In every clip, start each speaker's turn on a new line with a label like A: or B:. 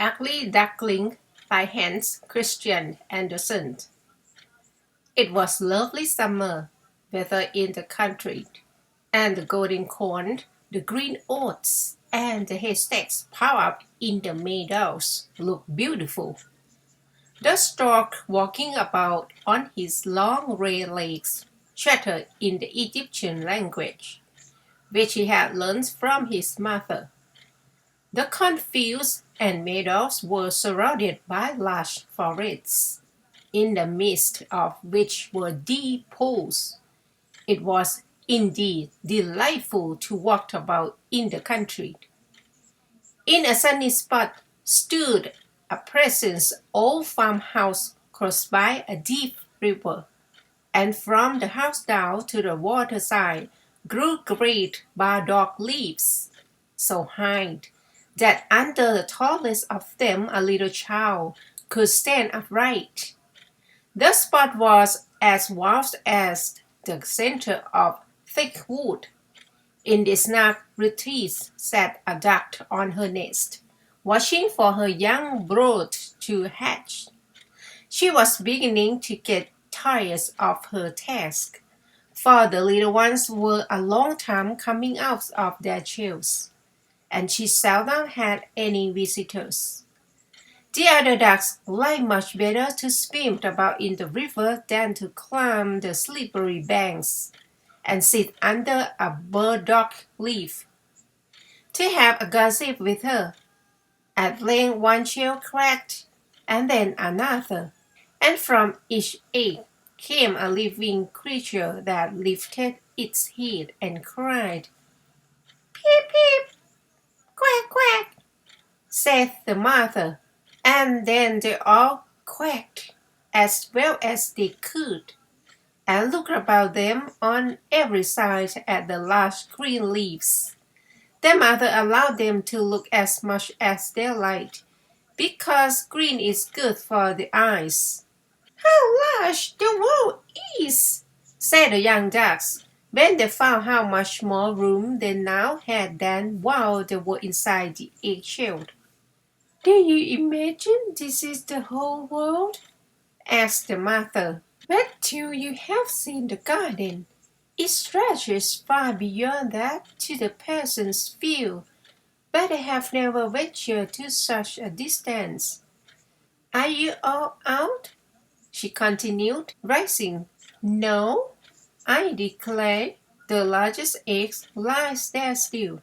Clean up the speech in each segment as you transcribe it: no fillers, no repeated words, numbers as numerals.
A: Ugly Duckling by Hans Christian Andersen. It was lovely summer weather in the country, and the golden corn, the green oats, and the haystacks piled up in the meadows looked beautiful. The stork walking about on his long red legs chattered in the Egyptian language, which he had learned from his mother. The cornfields and meadows were surrounded by large forests, in the midst of which were deep pools. It was indeed delightful to walk about in the country. In a sunny spot stood a pleasant old farmhouse close by a deep river, and from the house down to the waterside grew great burdock leaves, so high that under the tallest of them a little child could stand upright. The spot was as vast as the center of thick wood. In this snug retreat sat a duck on her nest, watching for her young brood to hatch. She was beginning to get tired of her task, for the little ones were a long time coming out of their shells, and she seldom had any visitors. The other ducks liked much better to swim about in the river than to climb the slippery banks and sit under a burdock leaf to have a gossip with her. At length one shell cracked, and then another, and from each egg came a living creature that lifted its head and cried, "Peep, peep, quack, quack," said the mother, and then they all quacked as well as they could, and looked about them on every side at the large green leaves. Their mother allowed them to look as much as they liked, because green is good for the eyes. "How large the world is!" said the young ducks, when they found how much more room they now had than while they were inside the egg-shell. "Do you imagine this is the whole world?" asked the mother. "Wait till you have seen the garden. It stretches far beyond that to the peasant's field, but I have never ventured to such a distance. Are you all out?" she continued, rising. "No, I declare, the largest egg lies there still.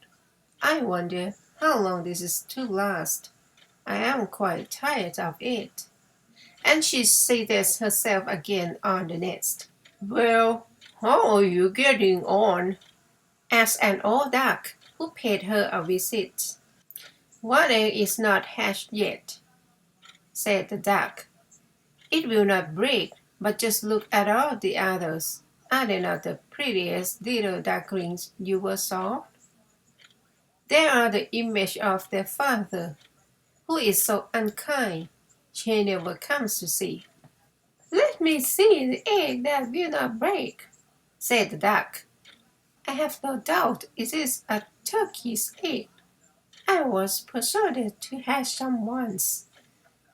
A: I wonder how long this is to last. I am quite tired of it." And she seated herself again on the nest. "Well, how are you getting on?" asked an old duck who paid her a visit. "One egg is not hatched yet," said the duck. "It will not break, but just look at all the others. Are they not the prettiest little ducklings you ever saw? They are the image of their father, who is so unkind. She never comes to see." "Let me see the egg that will not break," said the duck. "I have no doubt it is a turkey's egg. I was persuaded to hatch some once,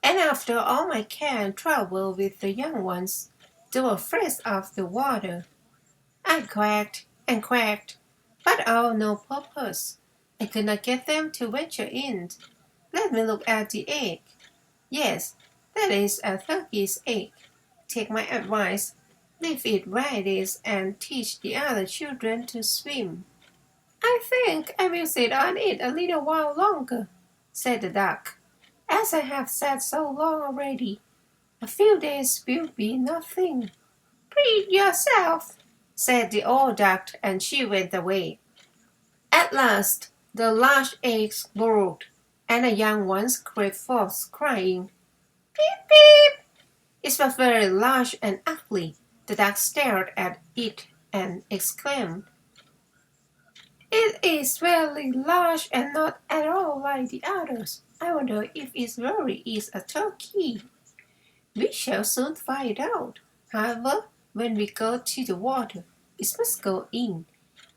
A: and after all my care and trouble with the young ones, they were fresh off the water. I quacked and quacked, but all no purpose. I could not get them to venture in. Let me look at the egg. Yes, that is a turkey's egg. Take my advice, leave it where it is, and teach the other children to swim." "I think I will sit on it a little while longer," said the duck, "as I have sat so long already. A few days will be nothing." "Please yourself," said the old duck, and she went away. At last the large eggs broke, and the young ones crept forth, crying, "Peep, peep!" It was very large and ugly. The duck stared at it and exclaimed, "It is very large and not at all like the others. I wonder if it really is a turkey." "We shall soon find out. However, when we go to the water, it must go in,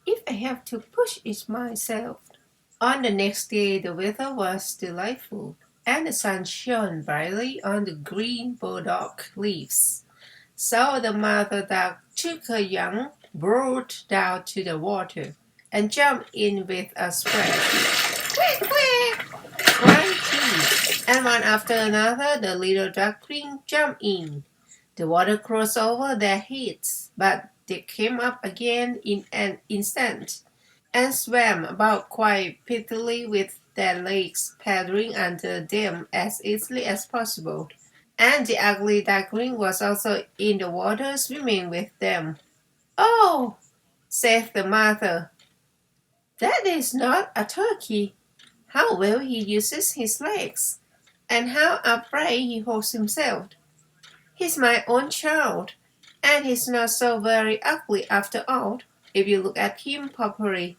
A: if I have to push it myself." On the next day the weather was delightful. and the sun shone brightly on the green burdock leaves. So the mother duck took her young brood down to the water and jumped in with a splash. Quack, quack! Cried she, and one after another the little duckling jumped in. The water crossed over their heads, but they came up again in an instant and swam about quite prettily with their legs paddling under them as easily as possible. And the ugly duckling was also in the water swimming with them. "Oh," said the mother, "that is not a turkey. How well he uses his legs, and how upright he holds himself. He's my own child, and he's not so very ugly after all, if you look at him properly.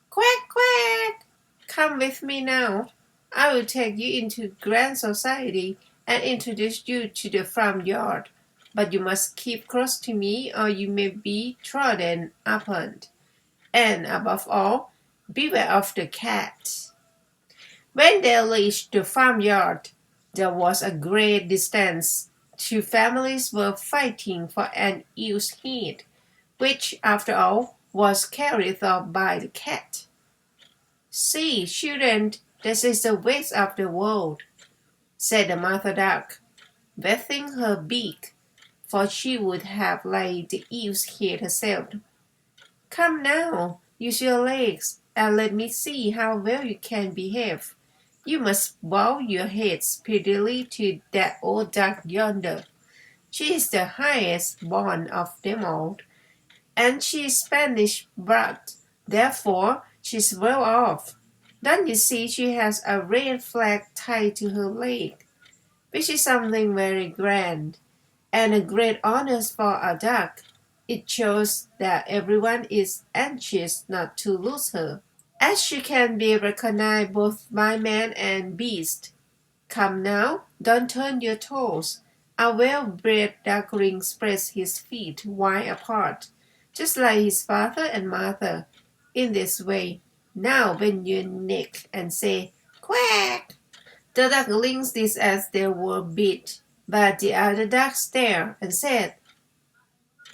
A: Quack, quack! Come with me now. I will take you into grand society and introduce you to the farmyard. But you must keep close to me or you may be trodden upon. And above all, beware of the cat." When they reached the farmyard, there was a great distance. Two families were fighting for an ewe's head, which, after all, was carried off by the cat. "See, children, this is the waste of the world," said the mother duck, wetting her beak, for she would have laid the ewe's head herself. "Come now, use your legs, and let me see how well you can behave. You must bow your heads prettily to that old duck yonder. She is the highest born of them all, and she is Spanish blood, therefore she is well off. Don't you see she has a red flag tied to her leg, which is something very grand, and a great honor for a duck. It shows that everyone is anxious not to lose her, as she can be recognized both by man and beast. Come now, don't turn your toes." A well-bred duckling spreads his feet wide apart, just like his father and mother. In this way, now bend your neck and say, "Quack!" The ducklings did as they were bid, but the other duck stared and said,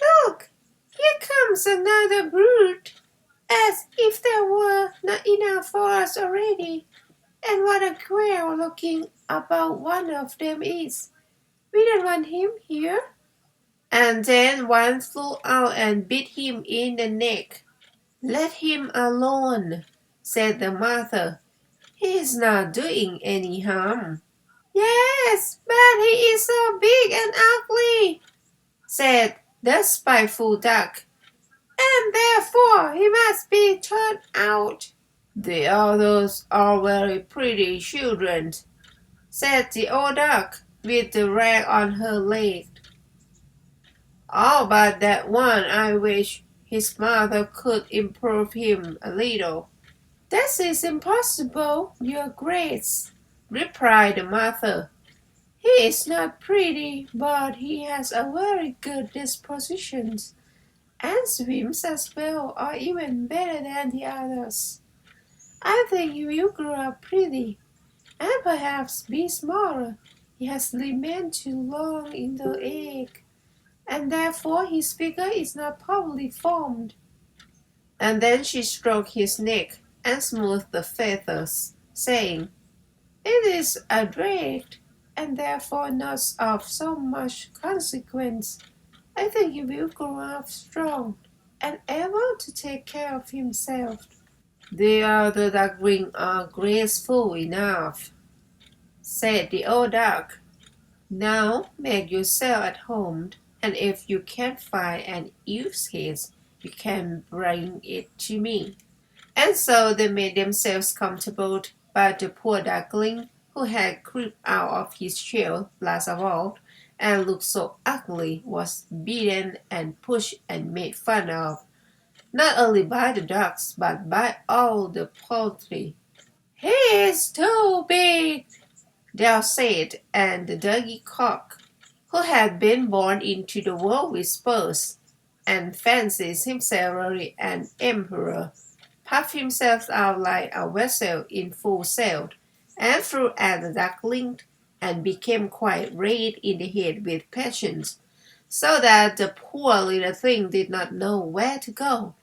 A: "Look, here comes another brood, as if there were not enough for us already. And what a queer looking about one of them is. We don't want him here." And then one flew out and bit him in the neck. "Let him alone," said the mother. "He is not doing any harm." "Yes, but he is so big and ugly," said the spiteful duck, "and therefore he must be turned out." "The others are very pretty children," said the old duck, with the rag on her leg. "All but that one. I wish his mother could improve him a little." "That is impossible, your grace," replied the mother. "He is not pretty, but he has a very good disposition, and swims as well or even better than the others. I think he will grow up pretty, and perhaps be smaller. He has remained too long in the egg, and therefore his figure is not properly formed." And then she stroked his neck and smoothed the feathers, saying, "It is a drake, and therefore not of so much consequence. I think he will grow up strong and able to take care of himself." "The other ducklings are graceful enough," said the old duck. "Now make yourself at home, and if you can't find an ewe's head, you can bring it to me." And so they made themselves comfortable, but the poor duckling, who had crept out of his shell last of all, and looked so ugly, was beaten and pushed and made fun of, not only by the ducks, but by all the poultry. "He is too big," they said, and the doggy cock, who had been born into the world with spurs, and fancies himself really an emperor, puffed himself out like a vessel in full sail, and flew at the duckling, and became quite red in the head with passion, so that the poor little thing did not know where to go,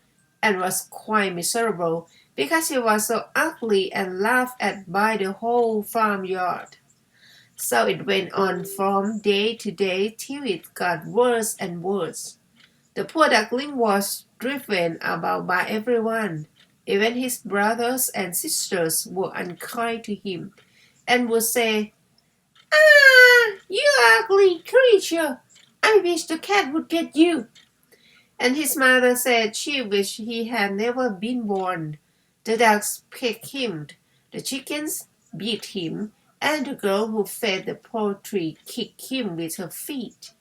A: and was quite miserable because he was so ugly and laughed at by the whole farmyard. So it went on from day to day till it got worse and worse. The poor duckling was driven about by everyone. Even his brothers and sisters were unkind to him and would say, "Ah, you ugly creature! I wish the cat would get you." And his mother said she wished he had never been born. The ducks pecked him, the chickens beat him, and the girl who fed the poultry kicked him with her feet.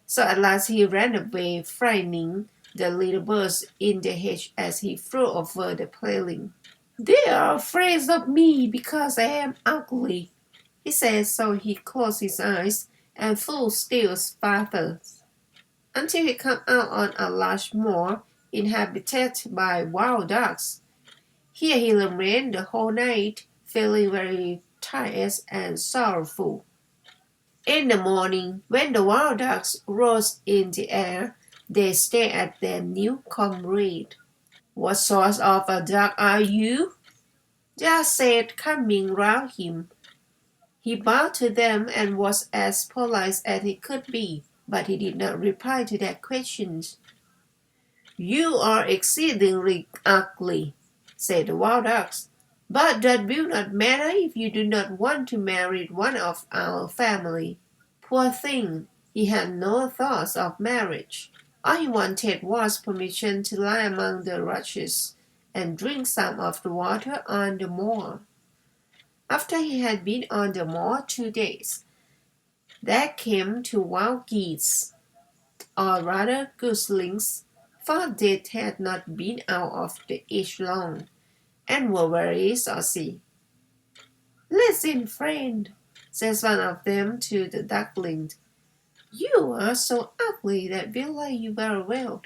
A: So at last he ran away, frightening the little birds in the hedge as he flew over the paling. "They are afraid of me because I am ugly," he said, so he closed his eyes and flew still farther until he came out on a large moor inhabited by wild ducks. Here he remained the whole night, feeling very tired and sorrowful. In the morning, when the wild ducks rose in the air, they stared at their new comrade. "What sort of a duck are you?" they said, coming round him. He bowed to them and was as polite as he could be, but he did not reply to their questions. "You are exceedingly ugly," said the wild ducks, "but that will not matter if you do not want to marry one of our family." Poor thing, he had no thoughts of marriage. All he wanted was permission to lie among the rushes and drink some of the water on the moor. After he had been on the moor 2 days, there came two wild geese, or rather goslings, for they had not been out of the edge long, and were very saucy. "Listen, friend," says one of them to the duckling, "you are so ugly that we like you very well.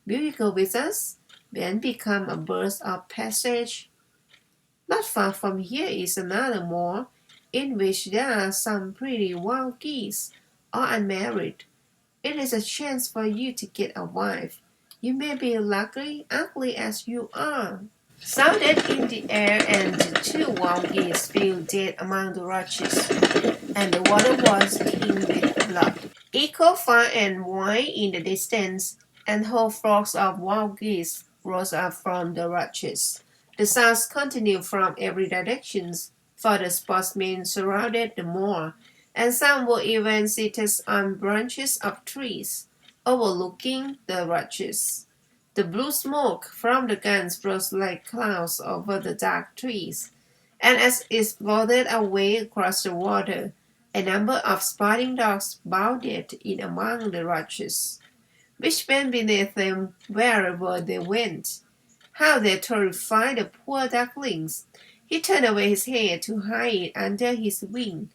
A: Will you go with us, and become a bird of passage? Not far from here is another moor, in which there are some pretty wild geese, all unmarried. It is a chance for you to get a wife. You may be lucky, ugly as you are." Sounded in the air, and the two wild geese fell dead among the rushes, and the water was tinged with blood. Echo far and wide in the distance, and whole flocks of wild geese rose up from the rushes. The sounds continued from every direction, for the sportsmen surrounded the moor, and some were even seated on branches of trees, overlooking the rushes. The blue smoke from the guns rose like clouds over the dark trees, and as it floated away across the water, a number of spotting dogs bounded in among the rushes, which went beneath them wherever they went. How they terrified the poor ducklings! He turned away his head to hide it under his wing,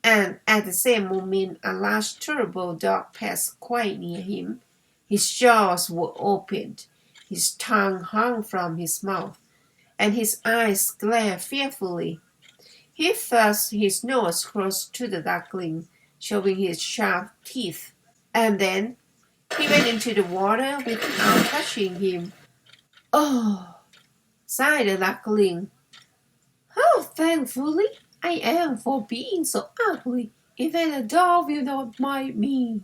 A: and at the same moment a large terrible dog passed quite near him. His jaws were opened, his tongue hung from his mouth, and his eyes glared fearfully. He thrust his nose close to the duckling, showing his sharp teeth, and then he went into the water without touching him. "Oh," sighed the duckling, "how thankfully I am for being so ugly. Even a dog will not bite me."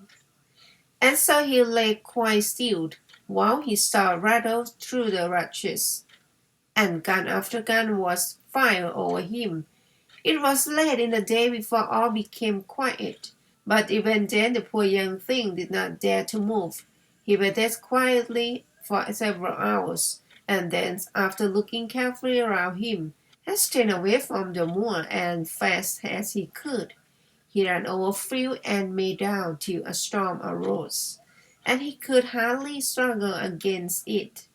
A: And so he lay quite still, while his sword rattled through the rushes, and gun after gun was fired over him. It was late in the day before all became quiet, but even then the poor young thing did not dare to move. He waited quietly for several hours, and then, after looking carefully around him, hastened away from the moor as fast as he could. He ran over field and made down till a storm arose, and he could hardly struggle against it.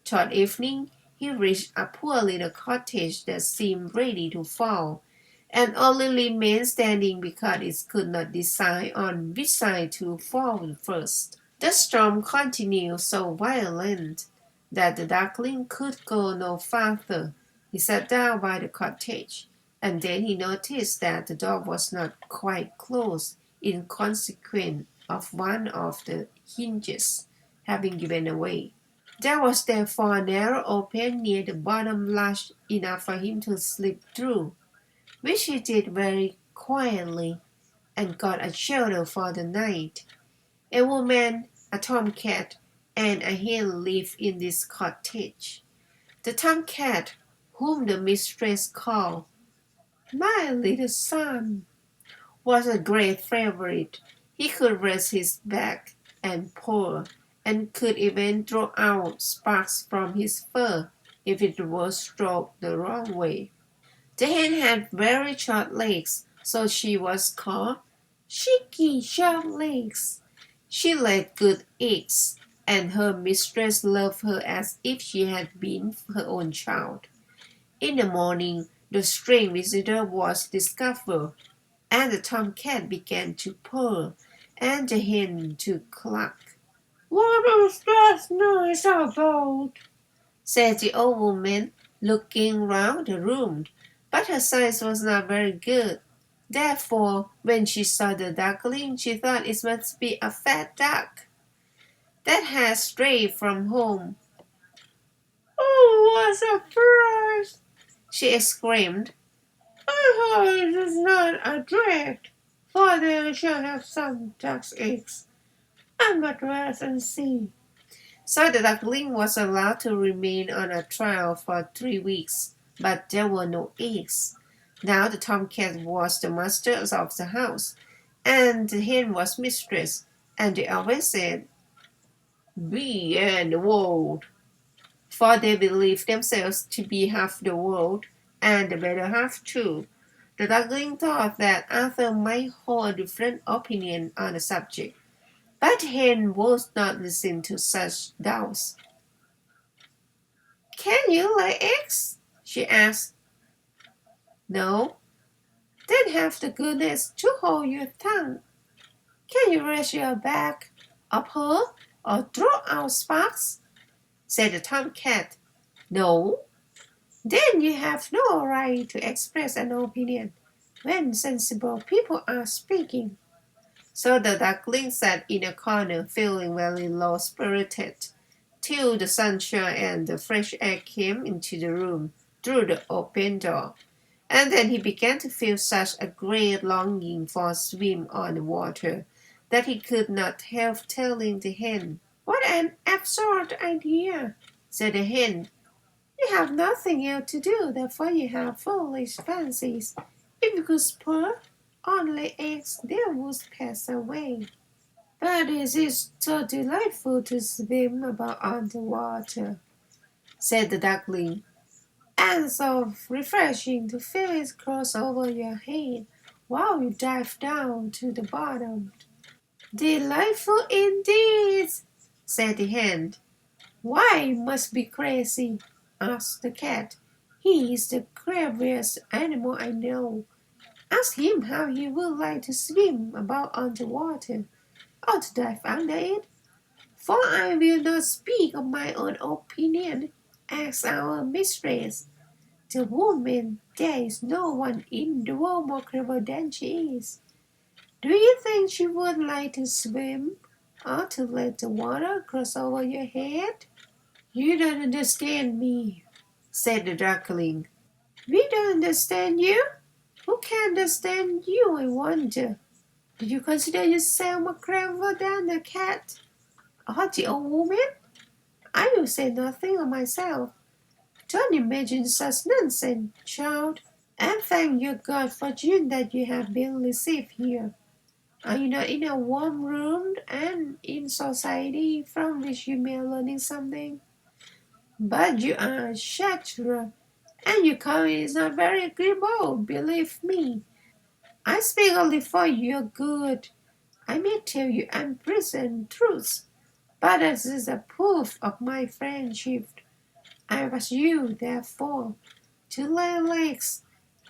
A: Toward evening he reached a poor little cottage that seemed ready to fall, and only remained standing because it could not decide on which side to fall first. The storm continued so violent that the duckling could go no farther. He sat down by the cottage, and then he noticed that the door was not quite closed in consequence of one of the hinges having given away. There was therefore a narrow opening near the bottom large enough for him to slip through, which he did very quietly and got a shelter for the night. A woman, a tomcat, and a hen lived in this cottage. The tomcat, whom the mistress called "my little son," was a great favorite. He could rest his back and purr, and could even draw out sparks from his fur if it was stroked the wrong way. The hen had very short legs, so she was called Cheeky Short Legs. She laid good eggs, and her mistress loved her as if she had been her own child. In the morning, the strange visitor was discovered, and the tomcat began to purr, and the hen to cluck. "What is that noise about?" said the old woman, looking round the room, but her sight was not very good. Therefore, when she saw the duckling, she thought it must be a fat duck that had strayed from home. "Oh, what a surprise!" she exclaimed. "I hope it is not a drake, for then I shall have some duck's eggs. I must rest and see." So the duckling was allowed to remain on a trial for 3 weeks, but there were no eggs. Now the tomcat was the master of the house, and the hen was mistress, and they always said, "We and the world," for they believed themselves to be half the world, and the better half too. The duckling thought that Arthur might hold a different opinion on the subject, but the hen would not listen to such doubts. "Can you lay eggs?" she asked. "No." "Then have the goodness to hold your tongue. Can you raise your back up her or throw out sparks?" said the tomcat. "No." "Then you have no right to express an opinion when sensible people are speaking." So the duckling sat in a corner, feeling very low-spirited, till the sunshine and the fresh air came into the room through the open door. And then he began to feel such a great longing for a swim on the water that he could not help telling the hen. "What an absurd idea!" said the hen. "You have nothing else to do, therefore you have foolish fancies. If you could spur only eggs, they would pass away." "But it is so delightful to swim about on the water," said the duckling, "and so refreshing to feel it cross over your head while you dive down to the bottom." "Delightful indeed," said the hen. "Why, you must be crazy," asked the cat. "He is the cleverest animal I know. Ask him how he would like to swim about on the water, or to dive under it. For I will not speak of my own opinion. Ask our mistress, the woman. There is no one in the world more clever than she is. Do you think she would like to swim, or to let the water cross over your head?" "You don't understand me," said the duckling. "We don't understand you? Who can understand you, I wonder? Do you consider yourself more clever than the cat or the old woman? I will say nothing of myself. Don't imagine such nonsense, child, and thank your God fortune that you have been received here. Are you not in a warm room and in society from which you may learn something? But you are a chatterer, and your coming is not very agreeable, believe me. I speak only for your good. I may tell you unpleasant truths, but this is a proof of my friendship. I ask you, therefore, to lay legs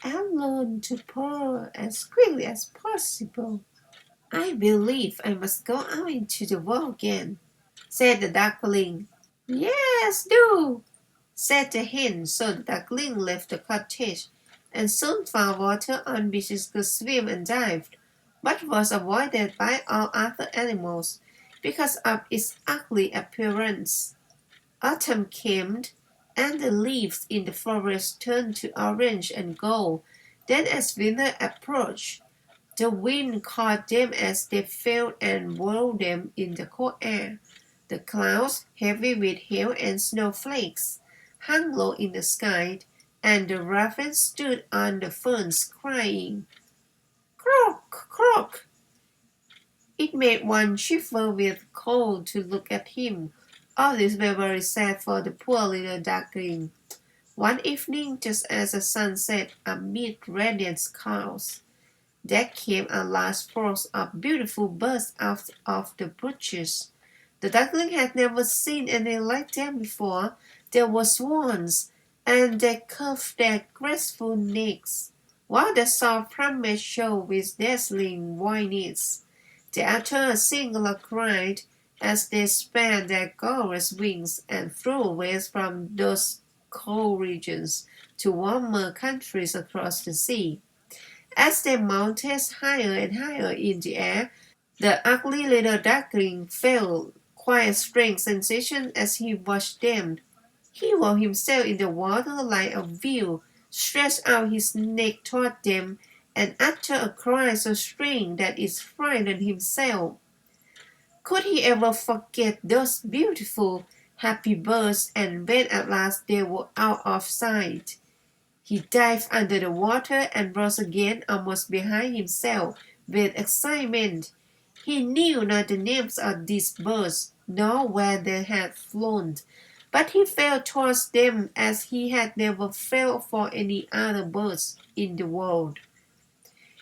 A: and learn to purr as quickly as possible." "I believe I must go out into the world again," said the duckling. "Yes, do," said the hen. So the duckling left the cottage and soon found water on which it could swim and dive, but was avoided by all other animals because of its ugly appearance. Autumn came, and the leaves in the forest turned to orange and gold. Then, as winter approached, the wind caught them as they fell and whirled them in the cold air. The clouds, heavy with hail and snowflakes, hung low in the sky, and the ravens stood on the ferns crying, "Croak, croak!" It made one shiver with cold to look at him. All this was very sad for the poor little duckling. One evening, just as the sun set amid radiant clouds, there came a large flock of beautiful birds out of the bushes. The duckling had never seen anything like them before. There were swans, and they curved their graceful necks, while the soft plumage showed with dazzling whiteness. They uttered a singular cry as they spread their glorious wings and flew away from those cold regions to warmer countries across the sea. As they mounted higher and higher in the air, the ugly little duckling felt quite a strange sensation as he watched them. He rolled himself in the water like a wheel, stretched out his neck toward them, and uttered a cry so strange that it frightened himself. Could he ever forget those beautiful, happy birds? And when at last they were out of sight, he dived under the water and rose again almost behind himself with excitement. He knew not the names of these birds, nor where they had flown, but he felt towards them as he had never felt for any other birds in the world.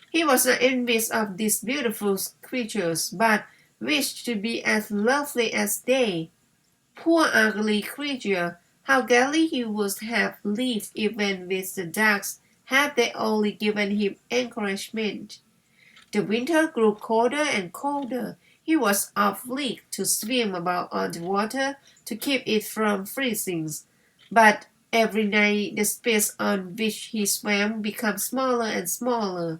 A: He was not envious of these beautiful creatures, but wished to be as lovely as they. Poor ugly creature! How gladly he would have lived even with the ducks had they only given him encouragement. The winter grew colder and colder. He was obliged to swim about on the water to keep it from freezing. But every night the space on which he swam became smaller and smaller.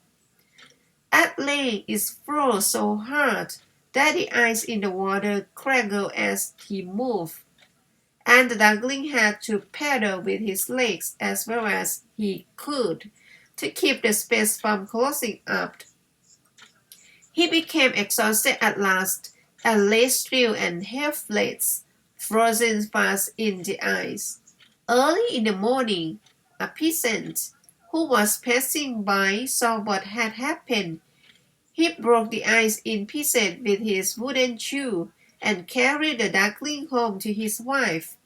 A: At length it froze so hard that the ice in the water crackled as he moved, and the duckling had to paddle with his legs as well as he could to keep the space from closing up. He became exhausted at last, and lay still and helpless, frozen fast in the ice. Early in the morning, a peasant who was passing by saw what had happened. He broke the ice in pieces with his wooden shoe and carried the duckling home to his wife.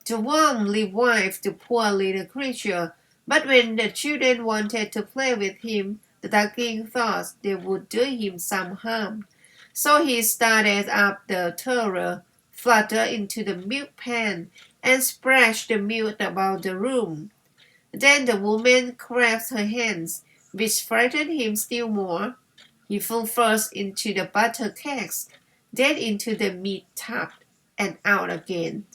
A: The warmly wived the poor little creature, but when the children wanted to play with him, the duckling thought they would do him some harm. So he started up the terror, fluttered into the milk pan, and splashed the milk about the room. Then the woman clapped her hands, which frightened him still more. He flew first into the butter cask, then into the meat tub, and out again.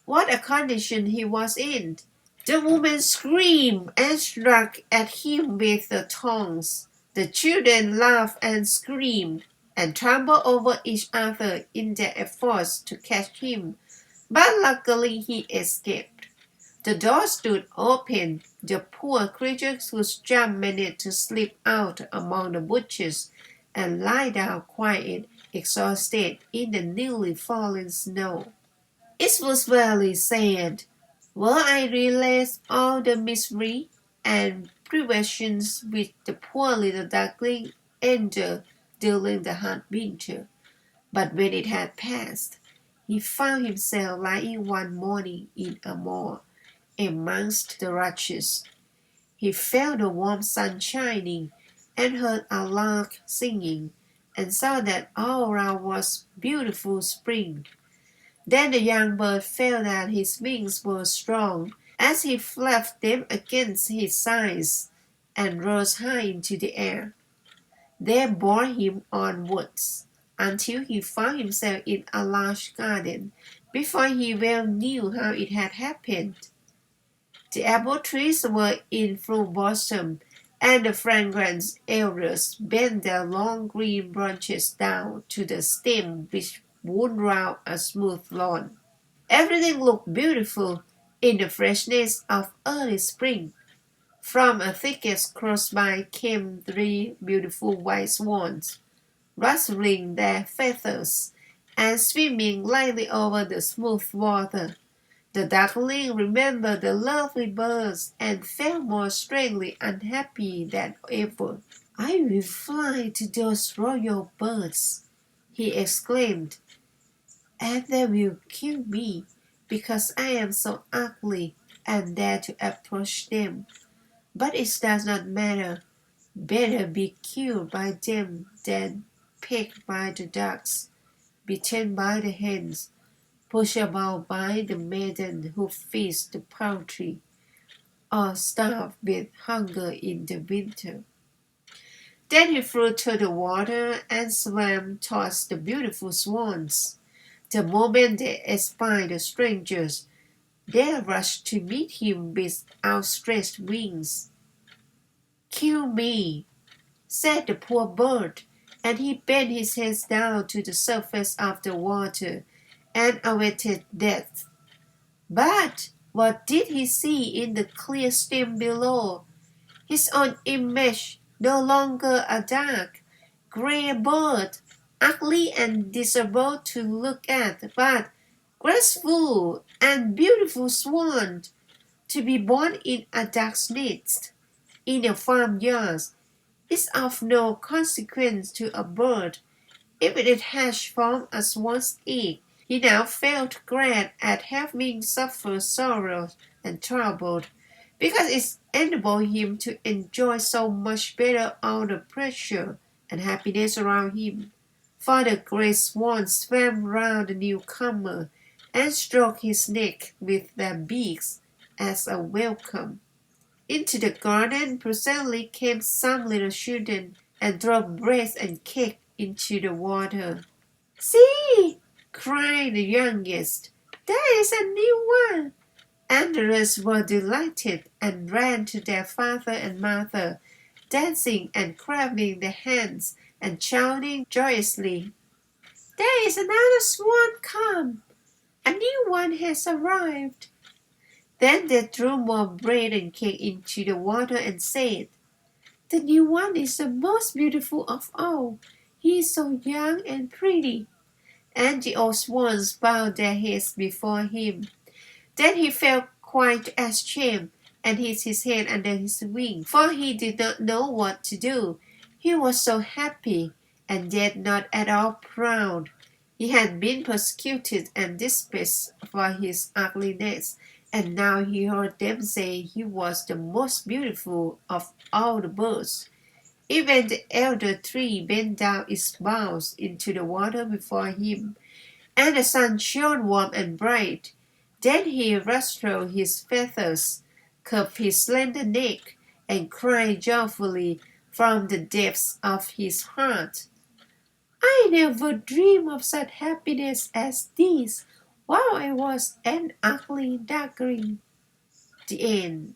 A: What a condition he was in! The woman screamed and struck at him with the tongs. The children laughed and screamed, and trampled over each other in their efforts to catch him, but luckily he escaped. The door stood open. The poor creature whose jump managed to slip out among the bushes and lie down quiet, exhausted in the newly fallen snow. It was very sad. While I realized all the misery and privations which the poor little duckling endured during the hard winter. But when it had passed, he found himself lying one morning in a moor amongst the rushes. He felt the warm sun shining, and heard a lark singing, and saw that all around was beautiful spring. Then the young bird felt that his wings were strong, as he flapped them against his sides, and rose high into the air. They bore him onwards, until he found himself in a large garden, before he well knew how it had happened. The apple trees were in full blossom, and the fragrant elders bent their long green branches down to the stem which wound round a smooth lawn. Everything looked beautiful in the freshness of early spring. From a thicket close by came three beautiful white swans, rustling their feathers and swimming lightly over the smooth water. The duckling remembered the lovely birds and felt more strangely unhappy than ever. I will fly to those royal birds, he exclaimed, and they will kill me because I am so ugly and dare to approach them. But it does not matter. Better be killed by them than pecked by the ducks, beaten by the hens, pushed about by the maiden who feeds the poultry, or starved with hunger in the winter. Then he flew to the water and swam towards the beautiful swans. The moment they espied the strangers, they rushed to meet him with outstretched wings. "Kill me," said the poor bird, and he bent his head down to the surface of the water and awaited death. But what did he see in the clear stream below? His own image, no longer a dark, grey bird, ugly and disagreeable to look at, but graceful and beautiful swan, to be born in a duck's nest, in a farmyard, is of no consequence to a bird if it hatched from a swan's egg. He now felt glad at having suffered sorrow and trouble, because it enabled him to enjoy so much better all the pleasure and happiness around him. For the great swans swam round the newcomer and stroked his neck with their beaks as a welcome. Into the garden presently came some little children and dropped bread and cake into the water. "See!" cried the youngest. "There is a new one!" And the rest were delighted and ran to their father and mother, dancing and clapping their hands and shouting joyously. "There is another swan come! A new one has arrived!" Then they threw more bread and cake into the water and said, "The new one is the most beautiful of all. He is so young and pretty." And the old swans bowed their heads before him. Then he felt quite ashamed and hid his head under his wing, for he did not know what to do. He was so happy, and yet not at all proud. He had been persecuted and despised for his ugliness, and now he heard them say he was the most beautiful of all the birds. Even the elder tree bent down its boughs into the water before him, and the sun shone warm and bright. Then he rustled his feathers, curved his slender neck, and cried joyfully from the depths of his heart, "I never dreamed of such happiness as this while I was an ugly duckling." The end.